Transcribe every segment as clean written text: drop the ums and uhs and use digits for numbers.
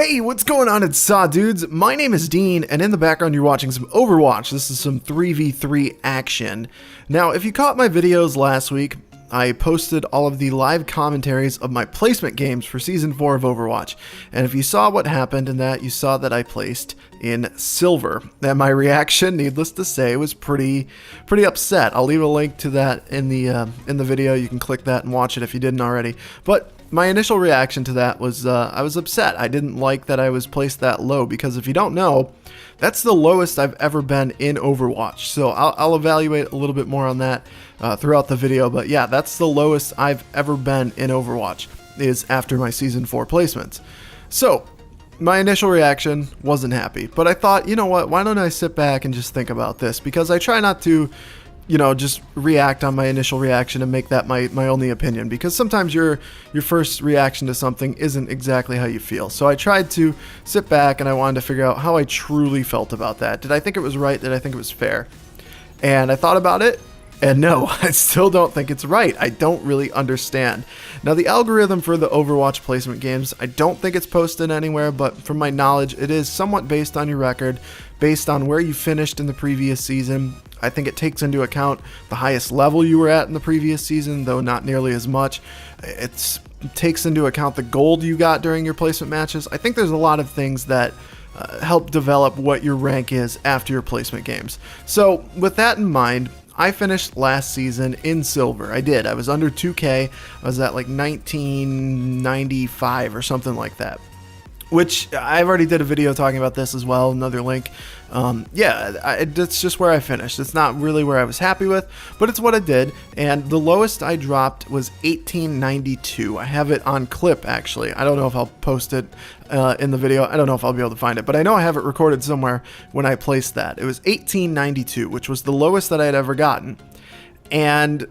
Hey, what's going on? It's Saw Dudes. My name is Dean, and in the background you're watching some Overwatch. This is some 3v3 action. Now, if you caught my videos last week, I posted all of the live commentaries of my placement games for Season 4 of Overwatch. And if you saw what happened in that, you saw that I placed in silver. And my reaction, needless to say, was pretty upset. I'll leave a link to that in the video. You can click that and watch it if you didn't already. But my initial reaction to that was I was upset. I didn't like that I was placed that low, because if you don't know, that's the lowest I've ever been in Overwatch. So I'll evaluate a little bit more on that throughout the video. But yeah, that's the lowest I've ever been in Overwatch, is after my Season 4 placements. So my initial reaction wasn't happy, but I thought, you know what, why don't I sit back and just think about this? Because I try not to, just react on my initial reaction and make that my only opinion, because sometimes your first reaction to something isn't exactly how you feel. So I tried to sit back and I wanted to figure out how I truly felt about that. Did I think it was right? Did I think it was fair? And I thought about it, and no, I still don't think it's right. I don't really understand. Now, the algorithm for the Overwatch placement games, I don't think it's posted anywhere, but from my knowledge, it is somewhat based on your record, based on where you finished in the previous season. I think it takes into account the highest level you were at in the previous season, though not nearly as much. It takes into account the gold you got during your placement matches. I think there's a lot of things that help develop what your rank is after your placement games. So with that in mind, I finished last season in silver. I did. I was under 2K. I was at like 1995 or something like that, which I've already did a video talking about this as well, another link. That's just where I finished. It's not really where I was happy with, but it's what I did, and the lowest I dropped was 1892. I have it on clip, actually. I don't know if I'll post it in the video. I don't know if I'll be able to find it, but I know I have it recorded somewhere when I placed that. It was 1892, which was the lowest that I had ever gotten, and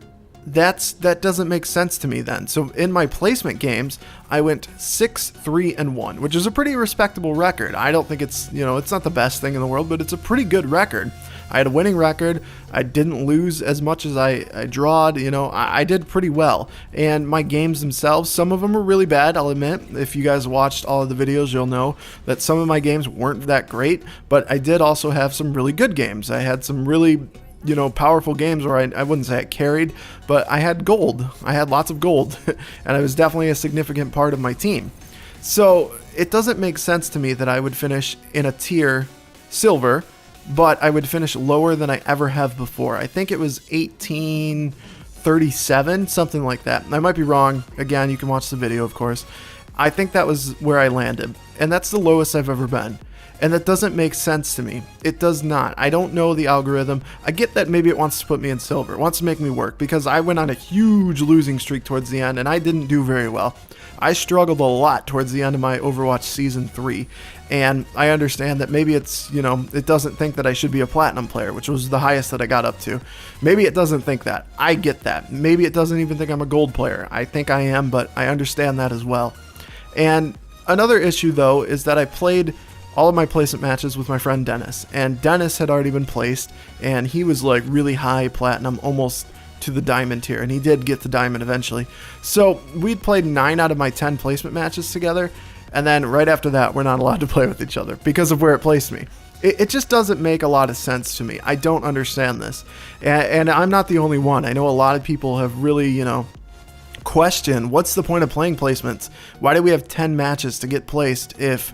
that doesn't make sense to me then. So in my placement games, I went 6-3-1, which is a pretty respectable record. I don't think it's, it's not the best thing in the world, but it's a pretty good record. I had a winning record. I didn't lose as much as I drawed. I did pretty well. And my games themselves, some of them were really bad, I'll admit. If you guys watched all of the videos, you'll know that some of my games weren't that great, but I did also have some really good games. I had some really powerful games where I wouldn't say I carried, but I had gold. I had lots of gold, and I was definitely a significant part of my team. So it doesn't make sense to me that I would finish in a tier silver, but I would finish lower than I ever have before. I think it was 1837, something like that. I might be wrong. Again, you can watch the video, of course. I think that was where I landed, and that's the lowest I've ever been. And that doesn't make sense to me. It does not. I don't know the algorithm. I get that maybe it wants to put me in silver. It wants to make me work, because I went on a huge losing streak towards the end and I didn't do very well. I struggled a lot towards the end of my Overwatch Season 3. And I understand that maybe it's, it doesn't think that I should be a platinum player, which was the highest that I got up to. Maybe it doesn't think that. I get that. Maybe it doesn't even think I'm a gold player. I think I am, but I understand that as well. And another issue, though, is that I played all of my placement matches with my friend Dennis, and Dennis had already been placed, and he was like really high platinum, almost to the diamond tier, and he did get the diamond eventually. So we'd played 9 out of my 10 placement matches together, and then right after that, we're not allowed to play with each other because of where it placed me. It just doesn't make a lot of sense to me. I don't understand this, and I'm not the only one. I know a lot of people have really, questioned, what's the point of playing placements? Why do we have 10 matches to get placed if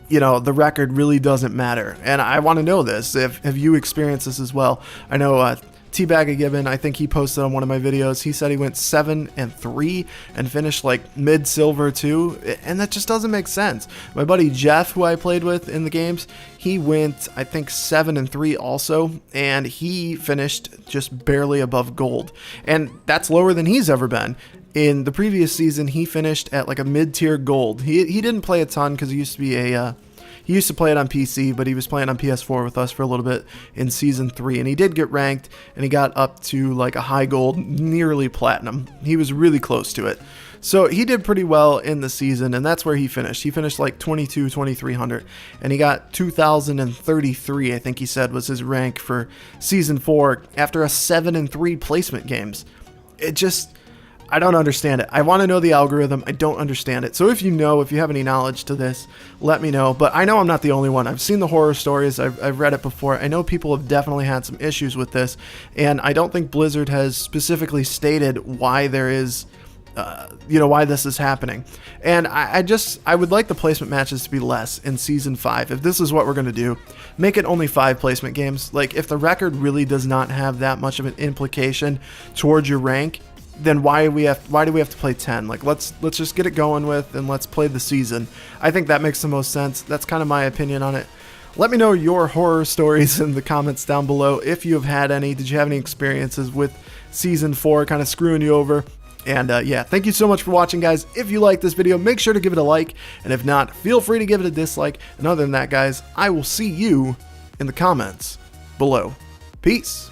the record really doesn't matter? And I want to know this. Have you experienced this as well? I know T-Bag Gibbon, I think he posted on one of my videos, he said he went 7-3 and finished like mid-silver too, and that just doesn't make sense. My buddy Jeff, who I played with in the games, he went, I think, 7-3 also, and he finished just barely above gold, and that's lower than he's ever been. In the previous season, he finished at like a mid-tier gold. He didn't play a ton because he used to be he used to play it on PC, but he was playing on PS4 with us for a little bit in Season 3, and he did get ranked, and he got up to like a high gold, nearly platinum. He was really close to it. So he did pretty well in the season, and that's where he finished. He finished like 2300, and he got 2033, I think he said was his rank for Season 4 after a 7-3 placement games. It just, I don't understand it. I want to know the algorithm. I don't understand it. So if you know, if you have any knowledge to this, let me know. But I know I'm not the only one. I've seen the horror stories. I've read it before. I know people have definitely had some issues with this. And I don't think Blizzard has specifically stated why there is, why this is happening. And I would like the placement matches to be less in Season 5. If this is what we're going to do, make it only 5 placement games. Like, if the record really does not have that much of an implication towards your rank, then why do we have to play 10? Like, let's just get it going with, and let's play the season. I think that makes the most sense. That's kind of my opinion on it. Let me know your horror stories in the comments down below if you have had any. Did you have any experiences with Season 4 kind of screwing you over? And yeah, thank you so much for watching, guys. If you like this video, make sure to give it a like. And if not, feel free to give it a dislike. And other than that, guys, I will see you in the comments below. Peace.